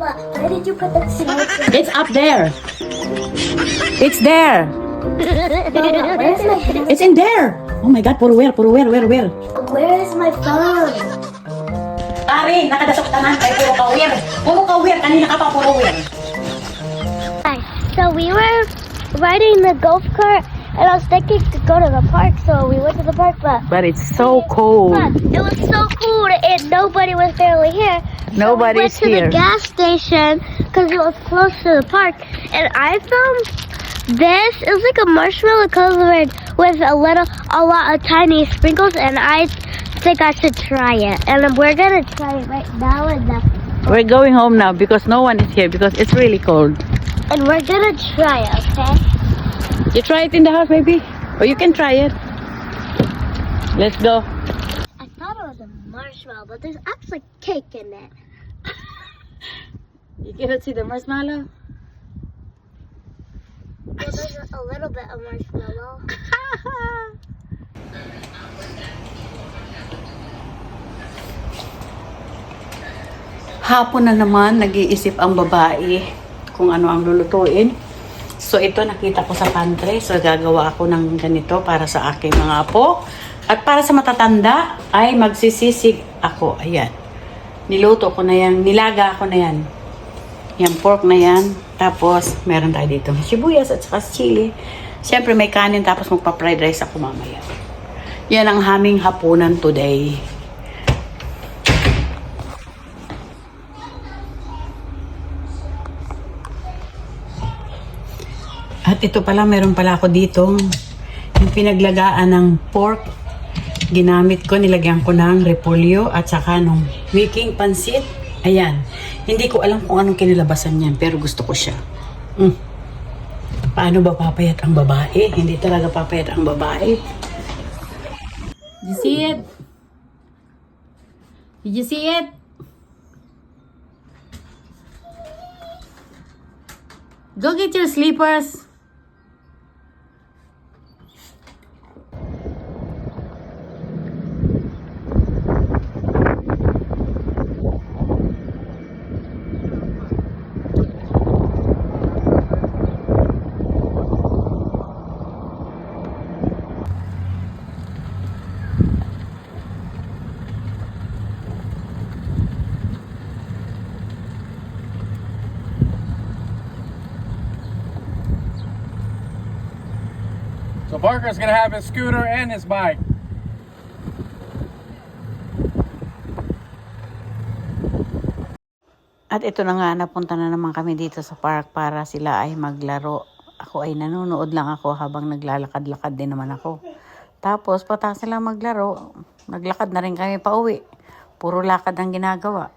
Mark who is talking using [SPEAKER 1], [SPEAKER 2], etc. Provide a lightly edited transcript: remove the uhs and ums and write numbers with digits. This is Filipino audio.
[SPEAKER 1] Mama, where did you put the snake?
[SPEAKER 2] It's up there. It's there.
[SPEAKER 1] Mama, where's my phone?
[SPEAKER 2] It's in there. Oh my God, where?
[SPEAKER 1] Where is my phone?
[SPEAKER 2] Ari, nakadasok tanan kay puro kawir. Puro kawir, kanina ka pa puro wir.
[SPEAKER 1] Hi. So we were riding the golf cart, and I was thinking to go to the park, so we went to the park,
[SPEAKER 2] But it's so cold.
[SPEAKER 1] but it was so cool, and nobody was barely here.
[SPEAKER 2] Nobody's
[SPEAKER 1] So we
[SPEAKER 2] here.
[SPEAKER 1] went to the gas station because it was close to the park, and I found this. It was like a marshmallow covered with a lot of tiny sprinkles, and I think I should try it. And we're gonna try it right now,
[SPEAKER 2] We're going home now because no one is here because it's really cold.
[SPEAKER 1] and we're gonna try it. Okay?
[SPEAKER 2] You try it in the house, maybe? Or you can try it. Let's go.
[SPEAKER 1] I thought it was a marshmallow, but there's actually cake in it.
[SPEAKER 2] You cannot see the marshmallow?
[SPEAKER 1] Well, there's a little bit of marshmallow.
[SPEAKER 2] Hapon na naman, nag-iisip ang babae kung ano ang lulutuin. So ito nakita ko sa pantry. So gagawa ako ng ganito para sa aking mga apo. At para sa matatanda ay magsisisig ako. Ayan. Niluto ko na yan. Nilaga ko na yan. Yan pork na yan. Tapos meron tayo dito sibuyas at saka chili. Siyempre may kanin tapos magpa-fried rice ako mamaya. Yan ang aming hapunan today. At ito pala, meron pala ako dito yung pinaglagaan ng pork. Ginamit ko, nilagyan ko ng repolyo at saka nung making pansit. Ayan. Hindi ko alam kung anong kinalabasan niyan, pero gusto ko siya. Paano ba papayat ang babae? Hindi talaga papayat ang babae. Did you see it? Did you see it? Go get your slippers.
[SPEAKER 3] So Parker's gonna have his scooter and his bike.
[SPEAKER 2] At ito na nga, napunta na naman kami dito sa park para sila ay maglaro. Ako ay nanonood lang ako habang naglalakad-lakad din naman ako. Tapos, patang sila maglaro. Naglakad na rin kami pa uwi. Puro lakad ang ginagawa.